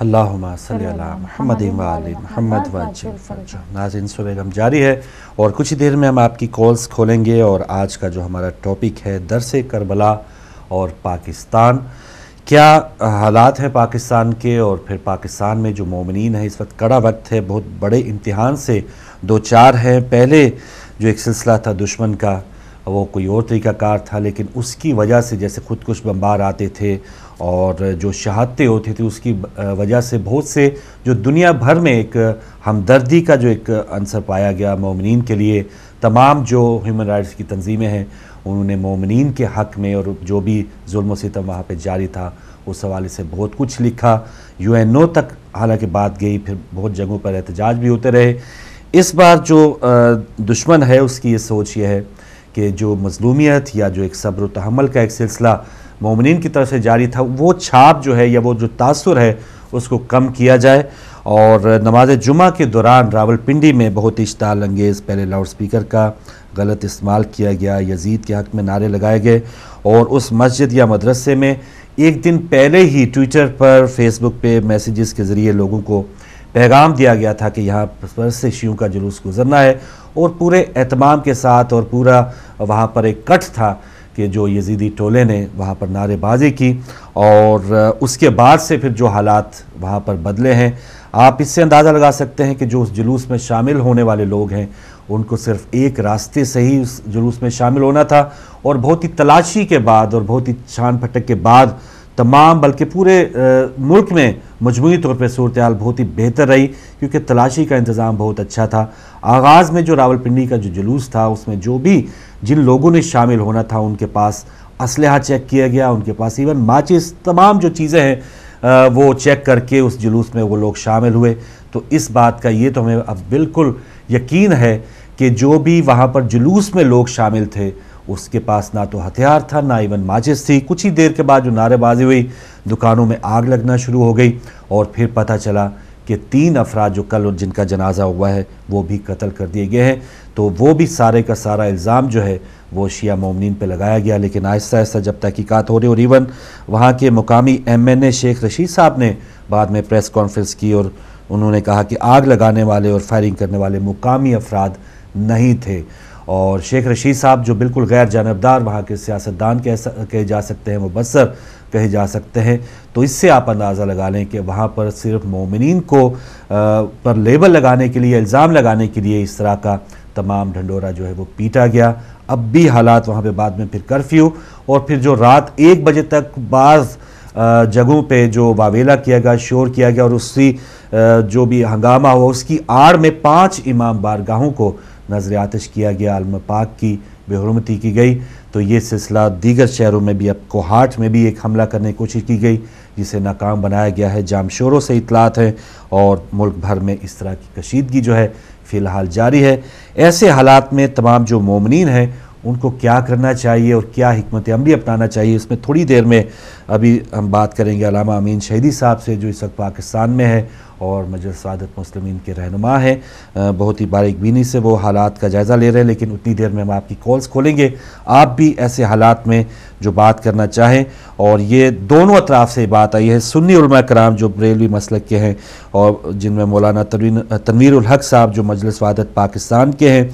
अल्लाहुम्मा सल्ली अला मुहम्मद व आलि मुहम्मद वज्जिल फरजा। नाज़रीन, सुबह बेगम जारी है और कुछ ही देर में हम आपकी कॉल्स खोलेंगे और आज का जो हमारा टॉपिक है दरसे करबला और पाकिस्तान। क्या हालात हैं पाकिस्तान के, और फिर पाकिस्तान में जो मोमिनीन है इस वक्त कड़ा वक्त है, बहुत बड़े इम्तिहान से दो चार हैं। पहले जो एक सिलसिला था दुश्मन का वो कोई और तरीक़ाकार था, लेकिन उसकी वजह से जैसे खुदकुश बम्बार आते थे और जो शहादतें होती थी उसकी वजह से बहुत से जो दुनिया भर में एक हमदर्दी का जो एक अंसर पाया गया मोमिनीन के लिए। तमाम जो ह्यूमन राइट्स की तंजीमें हैं उन्होंने मोमिनीन के हक़ में और जो भी जुल्म सितम वहाँ पे जारी था उस हवाले से बहुत कुछ लिखा। UNO तक हालांकि बात गई, फिर बहुत जगहों पर एहतजाज भी होते रहे। इस बार जो दुश्मन है उसकी ये सोच ये है कि जो मज़लूमियत या जो एक सब्र व तहम्मुल का एक सिलसिला मोमिनीन की तरफ से जारी था, वो छाप जो है या वो जो तासुर है उसको कम किया जाए। और नमाज जुमा के दौरान रावलपिंडी में बहुत इश्ताल अंगेज़ पहले लाउड स्पीकर का गलत इस्तेमाल किया गया, यजीद के हक़ में नारे लगाए गए और उस मस्जिद या मदरसे में एक दिन पहले ही ट्विटर पर, फेसबुक पे मैसेजेस के ज़रिए लोगों को पैगाम दिया गया था कि यहाँ पर से शियों का जुलूस गुजरना है और पूरे एहतमाम के साथ, और पूरा वहाँ पर एक कट था कि जो यजीदी टोले ने वहाँ पर नारेबाजी की और उसके बाद से फिर जो हालात वहाँ पर बदले हैं आप इससे अंदाज़ा लगा सकते हैं कि जो उस जुलूस में शामिल होने वाले लोग हैं उनको सिर्फ एक रास्ते से ही उस जुलूस में शामिल होना था और बहुत ही तलाशी के बाद और बहुत ही छान फटक के बाद तमाम, बल्कि पूरे मुल्क में मजमूई तौर पर सूरत हाल बहुत ही बेहतर रही क्योंकि तलाशी का इंतज़ाम बहुत अच्छा था। आगाज़ में जो रावलपिंडी का जो जुलूस था उसमें जो भी जिन लोगों ने शामिल होना था उनके पास असलहा चेक किया गया, उनके पास इवन माचिस, तमाम जो चीज़ें हैं वो चेक करके उस जुलूस में वो लोग शामिल हुए। तो इस बात का ये तो हमें अब बिल्कुल यकीन है कि जो भी वहाँ पर जुलूस में लोग शामिल थे उसके पास ना तो हथियार था ना इवन माचिस थी। कुछ ही देर के बाद जो नारेबाजी हुई, दुकानों में आग लगना शुरू हो गई और फिर पता चला कि 3 अफराद जो कल जिनका जनाजा हुआ है वो भी कत्ल कर दिए गए हैं। तो वो भी सारे का सारा इल्ज़ाम जो है वो शिया मोमिनीन पे लगाया गया। लेकिन आहिस्ता आहिस्ता जब तहकीकात हो रही और इवन वहाँ के मुकामी MNA शेख रशीद साहब ने बाद में प्रेस कॉन्फ्रेंस की और उन्होंने कहा कि आग लगाने वाले और फायरिंग करने वाले मुकामी अफराद नहीं थे। और शेख रशीद साहब जो बिल्कुल गैर जानबदार वहाँ के सियासतदान कहे जा सकते हैं, मुबस्सर कहे जा सकते हैं। तो इससे आप अंदाज़ा लगा लें कि वहाँ पर सिर्फ मोमिनीन को पर लेबल लगाने के लिए, इल्ज़ाम लगाने के लिए इस तरह का तमाम ढंडोरा जो है वो पीटा गया। अब भी हालात वहाँ पे बाद में फिर कर्फ्यू और फिर जो रात 1 बजे तक बाज़ जगहों पे जो वावेला किया गया, शोर किया गया और उसकी जो भी हंगामा हुआ उसकी आड़ में 5 इमाम बारगाहों को नजर आतिश किया गया, आलम पाक की बेहुरमती की गई। तो ये सिलसिला दीगर शहरों में भी, अब कोहाट में भी एक हमला करने की कोशिश की गई जिसे नाकाम बनाया गया है। जामशोरों से इतलात है और मुल्क भर में इस तरह की कशीदगी जो है फ़िलहाल जारी है। ऐसे हालात में तमाम जो मोमिनीन हैं उनको क्या करना चाहिए और क्या हिकमत अमली अपनाना चाहिए, इसमें थोड़ी देर में अभी हम बात करेंगे अल्लामा अमीन शहीदी साहब से जो इस वक्त पाकिस्तान में है और मजलिस सआदत मुस्लिमीन के रहनुमा हैं। बहुत ही बारीक बीनी से वो हालात का जायज़ा ले रहे हैं। लेकिन उतनी देर में हम आपकी कॉल्स खोलेंगे, आप भी ऐसे हालात में जो बात करना चाहें। और ये दोनों अतराफ़ से बात आई है, सुन्नी उलमा कराम जो बरेलवी मसलक के हैं और जिनमें मौलाना तनवीर उल हक साहब जो मजलिस सआदत पाकिस्तान के हैं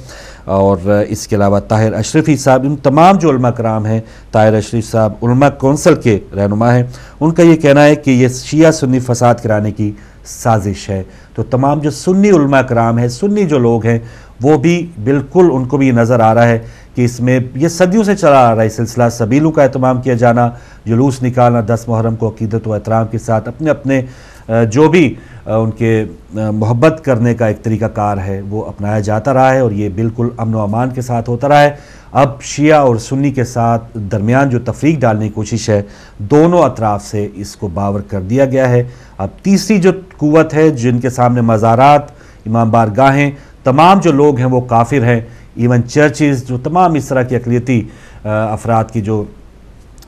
और इसके अलावा ताहिर अशरफी साहब, इन तमाम जो उलमा कराम हैं, ताहिर अशरफी साहब उलमा कौंसल के रहनुमा हैं, उनका ये कहना है कि ये शिया सुन्नी फसाद कराने की साजिश है। तो तमाम जो सुन्नी उलमा कराम है, सुन्नी जो लोग हैं वो भी बिल्कुल, उनको भी ये नज़र आ रहा है कि इसमें ये सदियों से चला आ रहा है सिलसिला, सबीलों का एहतमाम किया जाना, जुलूस निकालना 10 मुहर्रम को अकीदत व एहतराम के साथ अपने अपने जो भी उनके मोहब्बत करने का एक तरीक़ाकार है वो अपनाया जाता रहा है और ये बिल्कुल अमन व अमान के साथ होता रहा है। अब शिया और सुन्नी के साथ दरमियान जो तफरीक डालने की कोशिश है, दोनों अतराफ़ से इसको बावर कर दिया गया है। अब तीसरी जो कुव्वत है जिनके सामने मज़ारात, इमाम बारगाहें, तमाम जो लोग हैं वो काफिर हैं, इवन चर्चेज़, जो तमाम इस तरह की अक़लियती अफराद की जो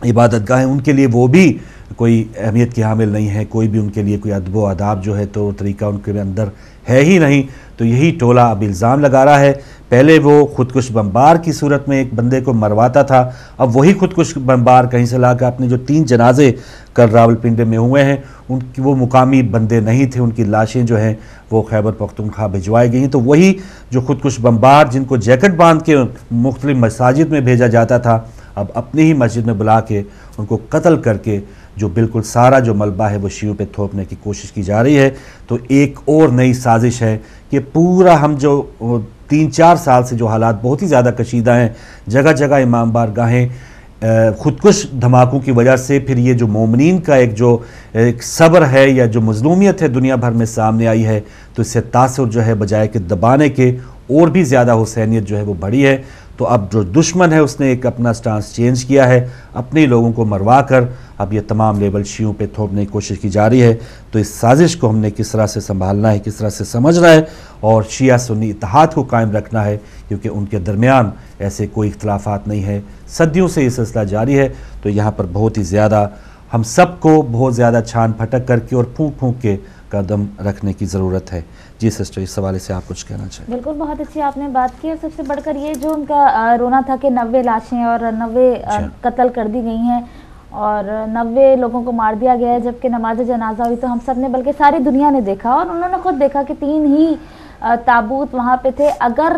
इबादत गाहें उनके लिए वो भी कोई अहमियत की हामिल नहीं है, कोई भी उनके लिए कोई अदब व आदाब जो है तो तरीका उनके अंदर है ही नहीं। تو یہی ٹولہ اب الزام لگا رہا ہے. پہلے وہ خودکش بمبار کی صورت میں ایک بندے کو مرواتا تھا, اب وہی خودکش بمبار کہیں سے لا کے اپنے جو 3 جنازے کل راولپنڈی میں ہوئے ہیں ان کی وہ مقامی بندے نہیں تھے, ان کی لاشیں جو ہیں وہ خیبر پختونخوا بھجوائی گئیں. تو وہی جو خودکش بمبار جن کو جیکٹ باندھ کے مختلف مساجد میں بھیجا جاتا تھا, اب اپنی ہی مسجد میں بلا کے ان کو قتل کر کے جو بالکل سارا جو ملبہ ہے وہ شیعوں پہ تھوپنے کی کوشش کی جا رہی ہے. تو ایک اور نئی سازش ہے کہ پورا ہم جو 3-4 سال سے جو حالات بہت ہی زیادہ کشیدہ ہیں, جگہ جگہ امام بارگاہیں خودکش دھماکوں کی وجہ سے, پھر یہ جو مومنین کا ایک صبر ہے یا جو مظلومیت ہے دنیا بھر میں سامنے آئی ہے, تو اس سے تاثر جو ہے بجائے کہ دبانے کے اور بھی زیادہ حسینیت جو ہے وہ بڑھی ہے. تو اب جو دشمن ہے اس نے ایک اپنا سٹانس چینج کیا ہے, اپنے لوگوں کو مروا کر اب یہ تمام لیبل شیعوں پہ تھوپنے کی کوشش کی جا رہی ہے. تو اس سازش کو ہم نے کس طرح سے سنبھالنا ہے, کس طرح سے سمجھنا ہے اور شیعہ سنی اتحاد کو قائم رکھنا ہے, کیونکہ ان کے درمیان ایسے کوئی اختلافات نہیں ہے, صدیوں سے یہ سلسلہ جاری ہے. تو یہاں پر بہت ہی زیادہ ہم سب کو بہت زیادہ چھان پھٹک کر کے اور پھونک پھونک کے قدم رکھنے کی ضرورت ہے. جی سسٹر, اس حوالے سے آپ کچھ کہنا چاہیں؟ بالکل, بہت اچھی آپ نے بات کی. اور سب سے بڑھ کر یہ جو ان کا رونا تھا کہ 90 لاشیں اور 90 قتل کر دی گئی ہیں اور 90 لوگوں کو مار دیا گیا ہے, جبکہ نماز جنازہ ہوئی تو ہم سب نے بلکہ ساری دنیا نے دیکھا اور انہوں نے خود دیکھا کہ 3 ہی تابوت وہاں پہ تھے. اگر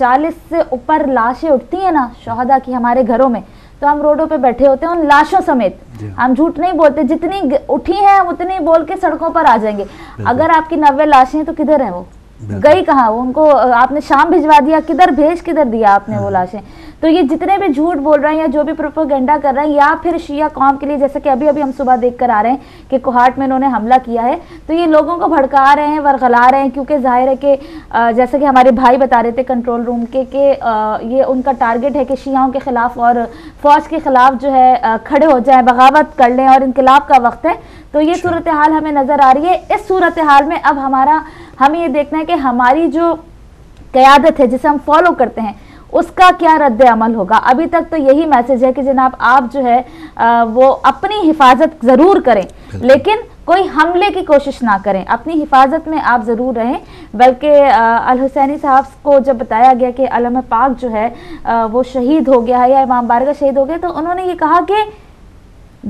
40 سے اوپر لاشیں اٹھتی ہیں نا شہداء کی ہمارے گھروں میں, تو ہم روڈوں پہ بیٹھے ہوتے ہیں ان لاشوں سمیت. ہم جھوٹ نہیں بولتے, جتنی اٹھی ہیں ہم اتنی بول کے سڑکوں پر آ جائیں گے. اگر آپ کی 90 لاشیں ہیں تو کدھر ہیں وہ, گئی کہاں؟ ان کو آپ نے شام بھجوا دیا, کدھر دیا آپ نے وہ لاشیں؟ تو یہ جتنے بھی جھوٹ بول رہے ہیں یا جو بھی پروپیگنڈا کر رہے ہیں یا پھر شیعہ قوم کے لیے, جیسے کہ ابھی ہم صبح دیکھ کر آ رہے ہیں کہ کوہاٹ میں انہوں نے حملہ کیا ہے, تو یہ لوگوں کو بھڑکا رہے ہیں, ورغلا رہے ہیں, کیونکہ ظاہر ہے کہ جیسے کہ ہمارے بھائی بتا رہے تھے کنٹرول روم کے کہ یہ ان کا ٹارگٹ ہے کہ شیعوں کے خلاف اور فوج کے خلاف جو ہے کھڑے ہو جائیں, بغاوت کر لیں اور انقلاب کا وقت ہے. تو یہ صورتحال ہمیں نظر آ رہی ہے. اس صورتحال میں اب ہمیں یہ دیکھنا ہے کہ ہماری جو قیادت ہے جسے ہم فالو کرتے ہیں اس کا کیا رد عمل ہوگا. ابھی تک تو یہی میسج ہے کہ جناب آپ جو ہے وہ اپنی حفاظت ضرور کریں, لیکن کوئی حملے کی کوشش نہ کریں. اپنی حفاظت میں آپ ضرور رہیں. بلکہ الحسینی صاحب کو جب بتایا گیا کہ علم پاک جو ہے وہ شہید ہو گیا ہے یا امام بارگاہ شہید ہو گئے, تو انہوں نے یہ کہا کہ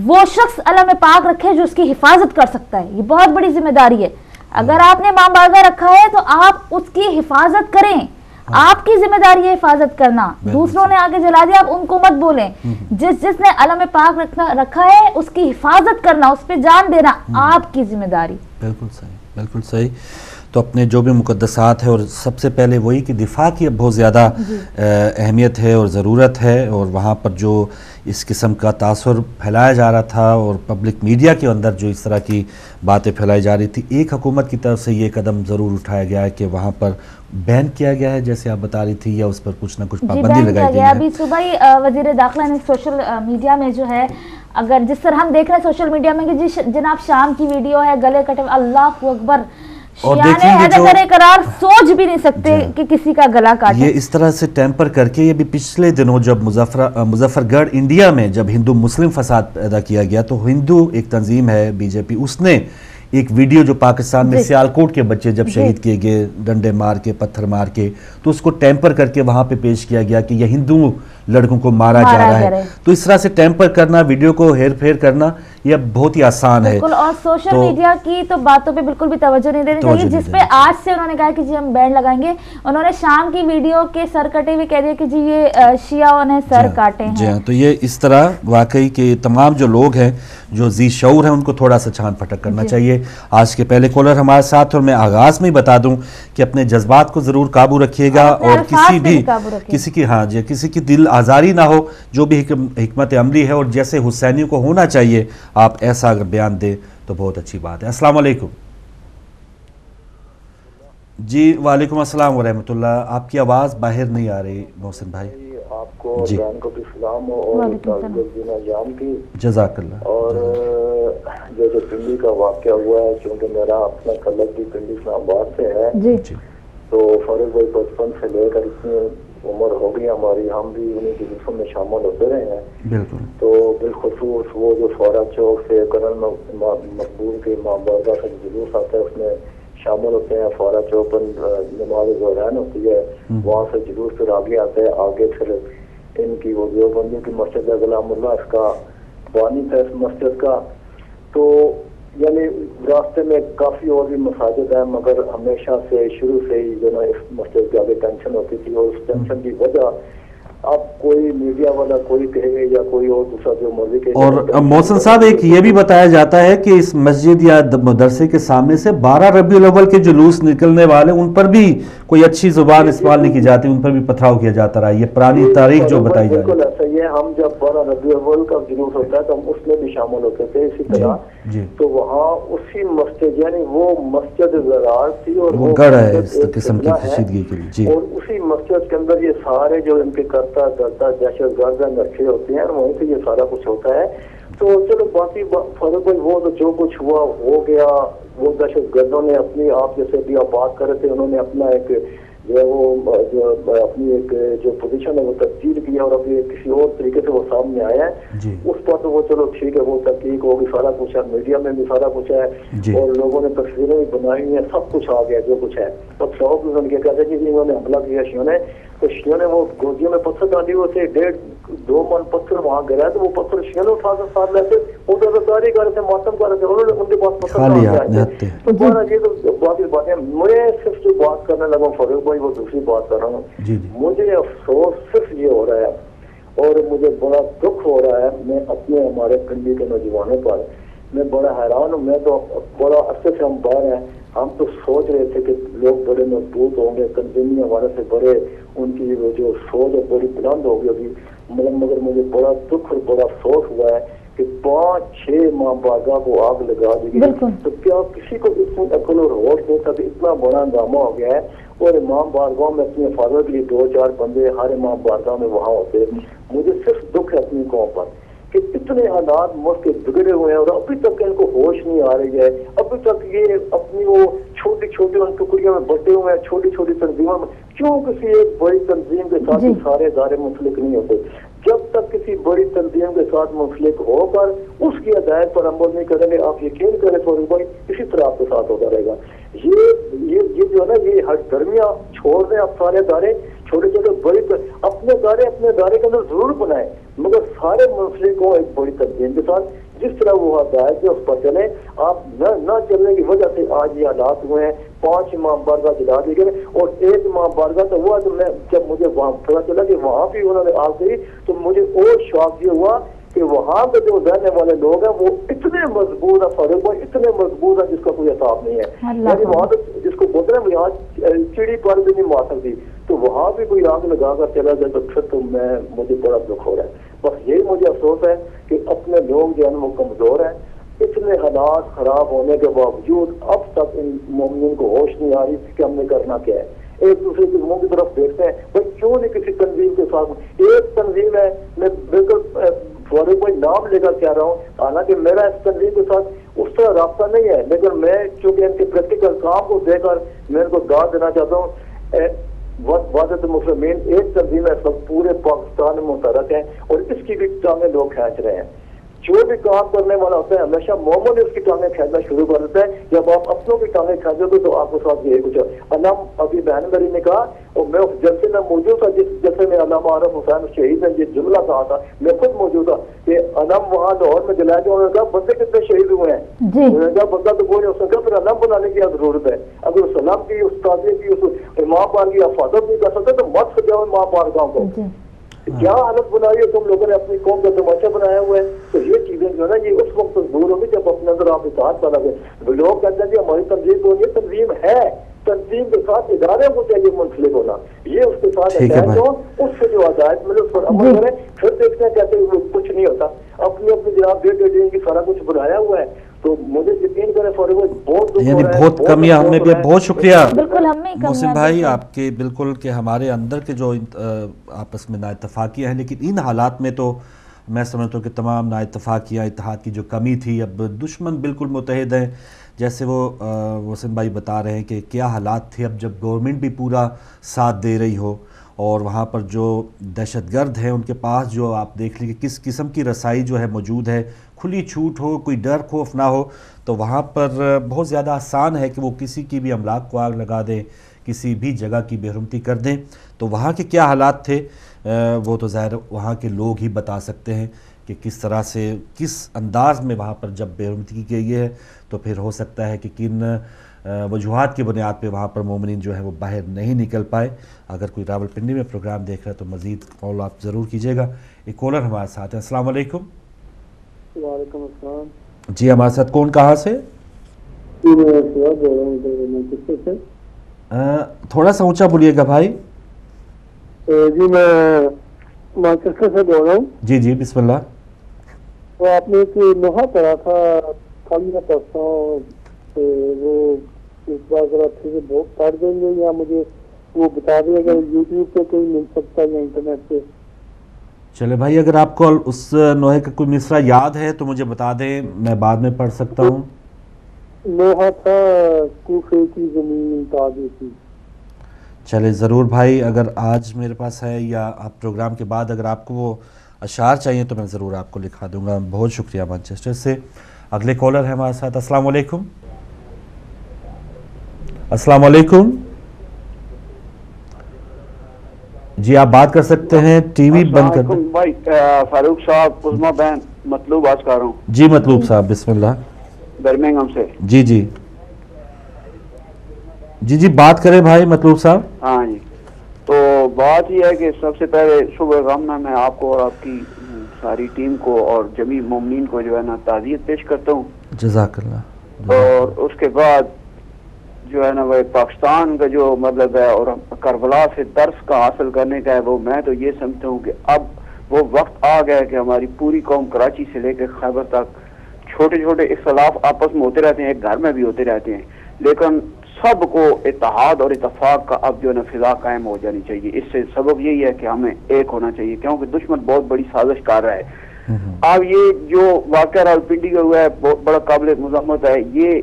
وہ شخص علم پاک رکھے جو اس کی حفاظت کر سکتا ہے. یہ بہت بڑی ذمہ داری ہے. اگر آپ نے امام بارگاہ رکھا ہے تو آپ اس کی حفاظت کریں. آپ کی ذمہ داری ہے حفاظت کرنا. دوسروں نے آگے جلا دیا, آپ ان کو مت بولیں. جس نے علم پاک رکھا ہے اس کی حفاظت کرنا, اس پہ جان دینا آپ کی ذمہ داری. بالکل صحیح, بالکل صحیح. تو اپنے جو بھی مقدسات ہے, اور سب سے پہلے وہی کہ دفاع کی بہت زیادہ اہمیت ہے اور ضرورت ہے. اور وہاں پر جو اس قسم کا تاثر پھیلایا جا رہا تھا اور پبلک میڈیا کے اندر جو اس طرح کی باتیں پھیلائی جا رہی تھی, ایک حکومت کی طرف سے یہ قدم ضرور اٹھایا گیا ہے کہ وہاں پر بین کیا گیا ہے, جیسے آپ بتا رہی تھی, یا اس پر کچھ نہ کچھ پابندی لگائی گئی ہے. ابھی صبح ہی وزیر داخلہ نے سوشل میڈیا میں جو ہے, اگر جس طرح ہم دیکھ رہے ہیں سوشل میڈیا میں کہ جناب شام کی ویڈیو ہے, گلے کٹے, اللہ اکبر, سوچ بھی نہیں سکتے کہ کسی کا گلا کاٹے. یہ اس طرح سے ٹیمپر کر کے, یہ بھی پچھلے دنوں جب مظفر گڑھ انڈیا میں جب ہندو مسلم فساد پیدا کیا گیا, تو ہندو ایک تنظیم ہے BJP, اس نے ایک ویڈیو جو پاکستان میں سیالکوٹ کے بچے جب شہید کیے گئے ڈنڈے مار کے, پتھر مار کے, تو اس کو ٹیمپر کر کے وہاں پہ پیش کیا گیا کہ یہ ہندو لڑکوں کو مارا جا رہا ہے. تو اس طرح سے ٹیمپر کرنا, ویڈیو کو ہیر پھیر کرنا, یہ بہت ہی آسان ہے. اور سوشل میڈیا کی تو باتوں پہ بالکل بھی توجہ نہیں دینی چاہیے, جس پہ آج سے انہوں نے کہا کہ جی ہم بین لگائیں گے. انہوں نے شام کی ویڈیو کے سر کٹے ہوئے کہہ دیا کہ جی یہ شیعوں نے سر کاٹے ہیں. جی ہاں, تو یہ اس طرح واقعی کہ تمام جو لوگ ہیں جو ذی شعور ہیں ان کو تھوڑا سا چھان پھٹک کرنا چاہیے. آج کے پہلے کالر ہمارے ساتھ, اور میں آغاز میں ہی بتا دوں کہ اپنے جذبات کو ضرور قابو رکھیے گا, اور کسی کی دل آزاری نہ ہو. جو بھی حکمت عملی ہے اور جیسے حسینیوں کو ہونا چاہیے, آپ ایسا اگر بیان دیں تو بہت اچھی بات ہے. السلام علیکم. جی وعلیکم السلام ورحمۃ اللہ. آپ کی آواز باہر نہیں آ رہی محسن بھائی. آپ کو جان کو بھی سلام اور جان کی جزاک اللہ. اور جو پنڈی کا واقعہ ہوا ہے, چونکہ میرا اپنا تعلق بھی پنڈی اسلام آباد سے ہے, تو فاروق بھائی بچپن سے لے کر اتنی عمر ہو گئی ہماری, ہم بھی انہیں کے جلسوں میں شامل ہوتے رہے ہیں. بالکل. تو بالخصوص وہ جو فورا چوک سے کرن مقبول کے امام بارگاہ کا جلوس آتا ہے, اس میں शामिल होते हैं। फारा चौक पर नमाज ज़ोहरैन होती है, वहाँ से जुलूस फिर आगे आते हैं। आगे फिर इनकी वो देवबंदी की मस्जिद है, गुलामुल्लाह इसका बानी था इस मस्जिद का। तो यानी रास्ते में काफ़ी और भी मसाजिद हैं, मगर हमेशा से शुरू से ही जो ना इस मस्जिद की आगे टेंशन होती थी, और उस टेंशन की वजह अब कोई मीडिया वाला कोई कहे या कोई और दूसरा जो मर्जी कहे। और मोहसिन साहब, एक ये भी बताया जाता है कि इस मस्जिद या मदरसे के सामने से 12 रबीउल अव्वल के जुलूस निकलने वाले, उन पर भी कोई अच्छी जुबान इस्तेमाल नहीं की जाती, उन पर भी पथराव किया जाता रहा। ये पुरानी तारीख जो बताई जा रही है। बिल्कुल ऐसा ही है। हम जब 12 रबीउल अव्वल का जुलूस होता है तो हम उसमें भी शामिल होते थे इसी तरह। तो वहाँ उसी मस्जिद, यानी वो मस्जिद ज़रार थी और वो गढ़ है इस किस्म की कशीदगी के लिए जी। और उसी मस्जिद के अंदर ये सारे जो इनके करता दहशतगर्द नक्शे होते हैं, वहीं से ये सारा कुछ होता है। तो चलो बाकी फारूक भाई, वो तो जो कुछ हुआ हो गया। वो दहशतगर्दों ने अपनी, आप जैसे भी आप बात कर रहे थे, उन्होंने अपना एक जो है वो जो अपनी एक जो पोजीशन है वो तब्दील किया, और अभी किसी और तरीके से वो सामने आया है। उस पर तो वो चलो ठीक है, वो तहकीक होगी, सारा कुछ है, मीडिया में भी सारा कुछ है, और लोगों ने तस्वीरें भी बनाई हुई हैं, सब कुछ आ गया जो कुछ है। तब शौक उन्होंने कहते हैं कि इन्होंने हमला किया शियों ने, तो शियों ने वो गोदियों में पत्थर डाली हुए थे, 1.5-2 मन पत्थर वहाँ गिरा, तो वो पत्थर शियों ने उठा कर साथ लेते, वो दरदारी कर रहे थे, मातम कर रहे थे, उन्होंने उनके पास पत्थर तो बड़ा ये तो बाकी बातें। मैं सिर्फ जो बात करने लगा फारूक भाई, वो दूसरी बात कर रहा हूँ। मुझे अफसोस सिर्फ ये हो रहा है, और मुझे बड़ा दुख हो रहा है, मैं अपने हमारे पिंडी के नौजवानों पर मैं बड़ा हैरान हूँ। मैं तो बड़ा अरसे से हम बाहर हैं, हम तो सोच रहे थे कि लोग बड़े मजबूत होंगे, तंजीमी हमारे से बड़े, उनकी जो सोच है बड़ी बुलंद होगी अभी, मगर मुझे बड़ा दुख और बड़ा अफसोस हुआ है कि 5-6 माह बारगाह को आग लगा दी गई। तो क्या किसी को इतनी अकल और होश नहीं था कि इतना बड़ा हंगामा हो गया है, और इमाम बारगाह में अपनी हिफाजत के लिए 2-4 बंदे हर इमाम बारगाह में वहाँ होते। मुझे सिर्फ दुख है अपनी कौम पर कि इतने हालात मुल्क के बिगड़े हुए हैं, और अभी तक इनको होश नहीं आ रही है। अभी तक ये अपनी वो छोटी छोटी उन टुकड़ियों में बटे हुए हैं, छोटी छोटी तंजीमों में। क्यों किसी एक बड़ी तंजीम के साथ सारे इदारे मुंसलिक नहीं होते? जब तक किसी बड़ी तंजीम के साथ मुंसलिक होकर उसकी हदायत पर अमल नहीं करेंगे, आप यकीन करें फारूक भाई, इसी तरह आपके साथ होता रहेगा। ये जो है ना, ये हर दरमिया छोड़ दें आप सारे दायरे, छोटे छोटे बड़े अपने दायरे के अंदर जरूर बनाए, मगर सारे मुंसलिक हो एक बड़ी तंजीम के साथ, जिस तरह वो हदायत है उस पर चले। आप न चलने की वजह से आज ये हालात हुए हैं। 5 इमाम बारगाह जला दिए गए, और 1 इमाम बारगाह तो हुआ, तो मैं जब मुझे वहाँ पता चला कि वहाँ भी उन्होंने आग दी, तो मुझे और शौक ये हुआ कि वहाँ पे जो रहने वाले लोग हैं वो इतने मजबूत है फारूक भाई, इतने मजबूत है जिसका कोई हिसाब नहीं है। यानी वहाँ तो जिसको बोलते हैं यहाँ चिड़ी पर भी नहीं मार सकती, तो वहाँ भी कोई आग लगा कर चला जाए तो फिर तो मुझे बड़ा दुख हो रहा है। बस यही मुझे अफसोस है कि अपने लोग जो है वो कमजोर हैं। इतने हालात खराब होने के बावजूद अब तक इन मोमिन को होश नहीं आ रही कि हमने करना क्या है। एक दूसरे के मुंह की तरफ देखते हैं, भाई क्यों नहीं किसी तंजीम के साथ। एक तंजीम है, मैं बिल्कुल फारूक भाई नाम लेकर कह रहा हूँ, हालांकि मेरा इस तंजीम के साथ उस तरह रास्ता नहीं है, लेकिन मैं चूंकि इनके प्रैक्टिकल काम को देखकर मैं इनको दाद देना चाहता हूँ। वादत मुस्लिमीन एक तंजीम है, सब पूरे पाकिस्तान में मुतहरक है, और इसकी भी टांगें लोग खींच रहे हैं। जो भी काम करने वाला होता है हमेशा मोहम्मद उसकी टांगें खींचना शुरू कर देता है। जब आप अपनों की टांगें खींचोगे तो आपके साथ यही कुछ अनम अभी बहन मेरी ने कहा, और मैं उस जलसे में मौजूद था जिस जलसे में अल्लामा आरिफ हुसैन शहीद ने ये जुमला कहा था, मैं खुद मौजूद था कि अनम वहाँ लाहौर में जलाया गया। उन्होंने कहा बंदे कितने शहीद हुए हैं? उन्होंने कहा बंदा तो कोई नहीं। उसने कहा फिर अनम बनाने की जरूरत है। अगर उस सलाम की, उस ताज़ियत की, उस इमाम बार की हिफाजत नहीं कर सकते तो मत सजाओ इमाम बारगाह को। क्या हालत बनाई है तुम लोगों ने, अपनी कौम का तमाशा बनाया हुआ है। तो ये चीजें जो है ना, ये उस वक्त दूर होगी जब अपने अंदर आप इत्तेहाद पैदा करें। लोग कहते हैं कि हमारी तंजीम तो नहीं, तंजीम है, तंजीम के साथ इदारे को चाहिए मुंसलिक होना, ये उसके साथ अटैच हो, उससे जो हदायत मिले उस पर अमल करें। फिर देखते हैं कैसे कुछ नहीं होता। अपनी अपनी जनाब डेट की सारा कुछ बनाया हुआ है। तो मुझे यकीन करें बहुत कमियां हमें भी। बहुत शुक्रिया मोहसिन भाई आपके, बिल्कुल कि हमारे अंदर के जो आपस में नाइतफाकियाँ हैं, लेकिन इन हालात में तो मैं समझता हूँ कि तमाम नाइतफाकियाँ, इत्तेहाद की जो कमी थी, अब दुश्मन बिल्कुल मुतहद हैं। जैसे वो मोहसिन भाई बता रहे हैं कि क्या हालात थे, अब जब गवर्नमेंट भी पूरा साथ दे रही हो, और वहाँ पर जो दहशतगर्द हैं उनके पास जो आप देख लीजिए किस किस्म की रसाई जो है मौजूद है, کھلی چھوٹ ہو، کوئی ڈر خوف نہ ہو، تو وہاں پر بہت زیادہ آسان ہے کہ وہ کسی کی بھی املاک کو آگ لگا دیں، کسی بھی جگہ کی بے حرمتی کر دیں۔ تو وہاں کے کیا حالات تھے وہ تو ظاہر وہاں کے لوگ ہی بتا سکتے ہیں کہ کس طرح سے، کس انداز میں وہاں پر جب بے حرمتی کی گئی ہے، تو پھر ہو سکتا ہے کہ کن وجوہات کی بنیاد پہ وہاں پر مومنین جو ہے وہ باہر نہیں نکل پائے۔ اگر کوئی راولپنڈی میں پروگرام دیکھ رہا ہے تو مزید کال آپ ضرور کیجیے گا۔ ایک کالر ہمارے ساتھ ہے۔ السلام علیکم۔ وعلیکم السلام جی ہمارے ساتھ کون، کہاں سے؟ تھوڑا سا اونچا بولیے گا بھائی۔ جی میں مانچسٹر سے بول رہا ہوں۔ جی جی بسم اللہ۔ تو آپ نے ایک لوہا پڑا تھا کل یا پرسوں، وہ اس بار ذرا پھر پڑھ دیں گے یا مجھے وہ بتا دیں اگر یوٹیوب پہ کوئی مل سکتا ہے یا انٹرنیٹ پہ؟ چلے بھائی، اگر آپ کو اس لوہے کا کوئی مصرع یاد ہے تو مجھے بتا دیں، میں بعد میں پڑھ سکتا ہوں۔ لوہا تھا کوفے کی زمین تازی تھی۔ چلے ضرور بھائی، اگر آج میرے پاس ہے یا آپ پروگرام کے بعد اگر آپ کو وہ اشعار چاہیے تو میں ضرور آپ کو لکھا دوں گا۔ بہت شکریہ مانچسٹر سے۔ اگلے کالر ہے ہمارے ساتھ۔ السلام علیکم۔ السلام علیکم جی، آپ بات کر سکتے ہیں، ٹی وی بند کر دیں۔ بھائی فاروق صاحب، عظما بہن مطلوب آج کر رہا ہوں۔ جی مطلوب صاحب بسم اللہ۔ برمنگھم سے۔ جی جی جی جی بات کریں بھائی مطلوب صاحب۔ ہاں جی، تو بات یہ ہے کہ سب سے پہلے صبح غم میں آپ کو اور آپ کی ساری ٹیم کو اور جمیع مومنین کو جو ہے نا تعزیت پیش کرتا ہوں۔ جزاک اللہ۔ اور اس کے بعد جو ہے نا وہ پاکستان کا جو مطلب ہے اور کربلا سے درس کا حاصل کرنے کا ہے، وہ میں تو یہ سمجھتا ہوں کہ اب وہ وقت آ گیا ہے کہ ہماری پوری قوم کراچی سے لے کے خیبر تک چھوٹے چھوٹے اختلاف آپس میں ہوتے رہتے ہیں، ایک گھر میں بھی ہوتے رہتے ہیں، لیکن سب کو اتحاد اور اتفاق کا اب جو ہے نا فضا قائم ہو جانی چاہیے۔ اس سے سبب یہی ہے کہ ہمیں ایک ہونا چاہیے، کیونکہ دشمن بہت بڑی سازش کر رہا ہے۔ اب یہ جو واقعہ راولپنڈی کا ہوا ہے بہت بڑا قابل مذمت ہے، یہ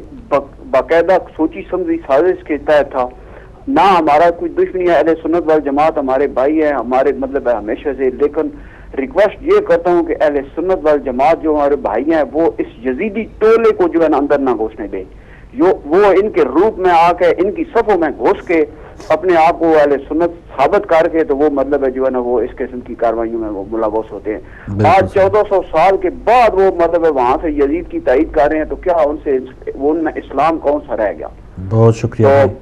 باقاعدہ سوچی سمجھی سازش کے تحت تھا۔ نہ ہمارا کوئی دشمنی ہے، اہل سنت وال جماعت ہمارے بھائی ہیں، ہمارے مطلب ہے ہمیشہ سے، لیکن ریکویسٹ یہ کرتا ہوں کہ اہل سنت وال جماعت جو ہمارے بھائی ہیں وہ اس یزیدی ٹولے کو جو ہے نا اندر نہ گھسنے دیں۔ وہ ان کے روپ میں آ کے ان کی صفوں میں گھس کے اپنے آپ کو اہل سنت ثابت کر کے تو وہ مطلب ہے جو ہے نا وہ اس قسم کی کارروائیوں میں وہ ملوث ہوتے ہیں۔ آج 1400 سال کے بعد وہ مطلب ہے وہاں سے یزید کی تائید کر رہے ہیں، تو کیا ان میں اسلام کون سا رہ گیا؟ بہت شکریہ تو بھائی۔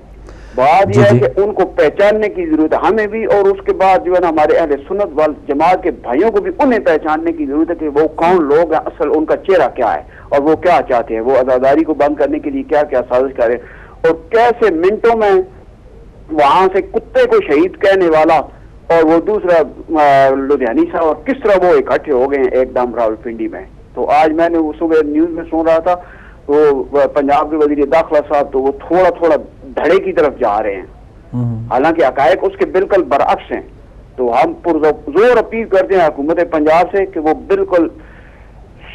بات یہ ہے کہ ان کو پہچاننے کی ضرورت ہے ہمیں بھی، اور اس کے بعد جو ہے نا ہمارے اہل سنت وال جماعت کے بھائیوں کو بھی انہیں پہچاننے کی ضرورت ہے کہ وہ کون لوگ ہیں، اصل ان کا چہرہ کیا ہے اور وہ کیا چاہتے ہیں، وہ عزاداری کو بند کرنے کے لیے کیا کیا سازش کر رہے ہیں، اور کیسے منٹوں میں وہاں سے کتے کو شہید کہنے والا اور وہ دوسرا لدھیانی صاحب اور کس طرح وہ اکٹھے ہو گئے ہیں ایک دم راولپنڈی میں۔ تو آج میں نے صبح نیوز میں سن رہا تھا، وہ پنجاب کے وزیر داخلہ صاحب تو وہ تھوڑا تھوڑا دھڑے کی طرف جا رہے ہیں، حالانکہ حقائق اس کے بالکل برعکس ہیں۔ تو ہم پرزور اپیل کرتے ہیں حکومت پنجاب سے کہ وہ بالکل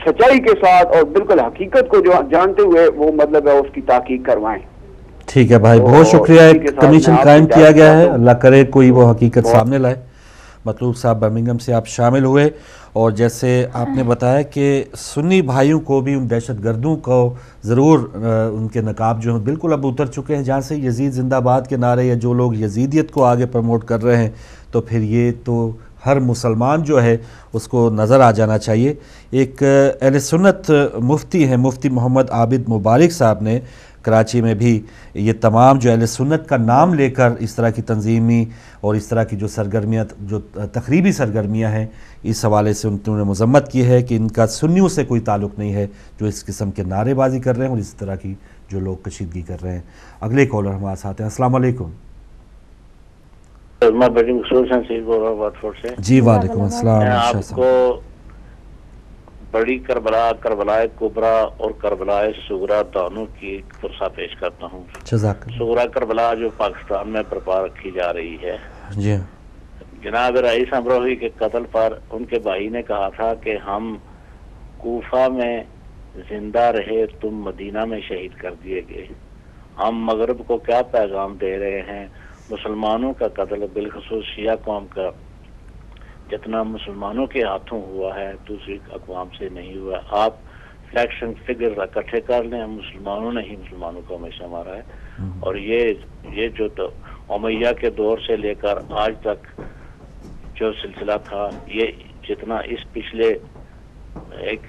سچائی کے ساتھ اور بالکل حقیقت کو جو جانتے ہوئے وہ مطلب ہے اس کی تحقیق کروائیں۔ ٹھیک ہے بھائی، بہت شکریہ۔ ایک کمیشن قائم کیا گیا ہے، اللہ کرے کوئی وہ حقیقت سامنے لائے۔ مطلوب صاحب برمنگھم سے آپ شامل ہوئے، اور جیسے آپ نے بتایا کہ سنی بھائیوں کو بھی ان دہشت گردوں کو ضرور ان کے نقاب جو ہیں بالکل اب اتر چکے ہیں، جہاں سے یزید زندہ باد کے نعرے یا جو لوگ یزیدیت کو آگے پروموٹ کر رہے ہیں، تو پھر یہ تو ہر مسلمان جو ہے اس کو نظر آ جانا چاہیے۔ ایک اہل سنت مفتی ہیں، مفتی محمد عابد مبارک صاحب نے کراچی میں بھی یہ تمام جو اہل سنت کا نام لے کر اس طرح کی تنظیمی اور اس طرح کی جو سرگرمیاں، جو تخریبی سرگرمیاں ہیں، اس حوالے سے انہوں نے مذمت کی ہے کہ ان کا سنیوں سے کوئی تعلق نہیں ہے جو اس قسم کے نعرے بازی کر رہے ہیں اور اس طرح کی جو لوگ کشیدگی کر رہے ہیں۔ اگلے کالر ہمارے ساتھ ہیں۔ السلام علیکم۔ میں بڑی مقصود سے بول رہا ہوں واتفورڈ سے۔ جی وعلیکم السلام۔ میں آپ کو بڑی کربلا، کربلا کبریٰ اور کربلا صغریٰ دونوں کی ایک فرصہ پیش کرتا ہوں۔ صغریٰ کربلا جو پاکستان میں برپا رکھی جا رہی ہے، جی جناب رئیس امروہی کے قتل پر ان کے بھائی نے کہا تھا کہ ہم کوفہ میں زندہ رہے، تم مدینہ میں شہید کر دیے گئے۔ ہم مغرب کو کیا پیغام دے رہے ہیں؟ مسلمانوں کا قتل، بالخصوص شیعہ قوم کا، جتنا مسلمانوں کے ہاتھوں ہوا ہے دوسری اقوام سے نہیں ہوا۔ آپ फैक्ट एंड फिगर इकट्ठे कर लें, मुसलमानों ने ही मुसलमानों को हमेशा मारा है। और ये जो तो उमैया के दौर से लेकर आज तक जो सिलसिला था, ये जितना इस पिछले एक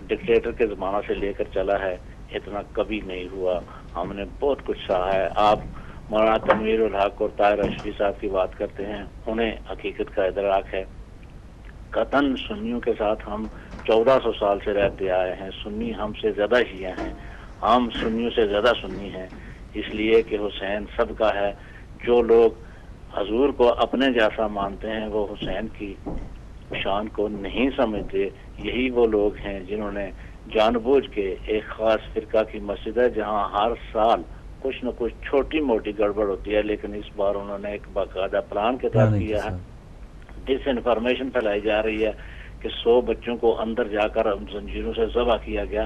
डिक्टेटर के ज़माना से लेकर चला है, इतना कभी नहीं हुआ। हमने बहुत कुछ सहा है। आप मौलाना तनवीर उल हक और ताहिर अशरफी साहब की बात करते हैं, उन्हें हकीकत का इदराक है। कतन सुन्नियों के साथ हम 1400 साल से रहते आए हैं। सुन्नी हमसे ज़्यादा शिया हैं, हम सुन्नियों से ज़्यादा सुन्नी हैं, इसलिए कि हुसैन सबका है। जो लोग हजूर को अपने जैसा मानते हैं वो हुसैन की शान को नहीं समझते। यही वो लोग हैं जिन्होंने जानबूझ के एक ख़ास फ़िरका की मस्जिद है जहाँ हर साल कुछ न कुछ छोटी मोटी गड़बड़ होती है, लेकिन इस बार उन्होंने एक बाकायदा प्लान के तहत किया है। डिस इन्फॉर्मेशन फैलाई जा रही है कि 100 बच्चों को अंदर जाकर जंजीरों से ज़बह किया गया।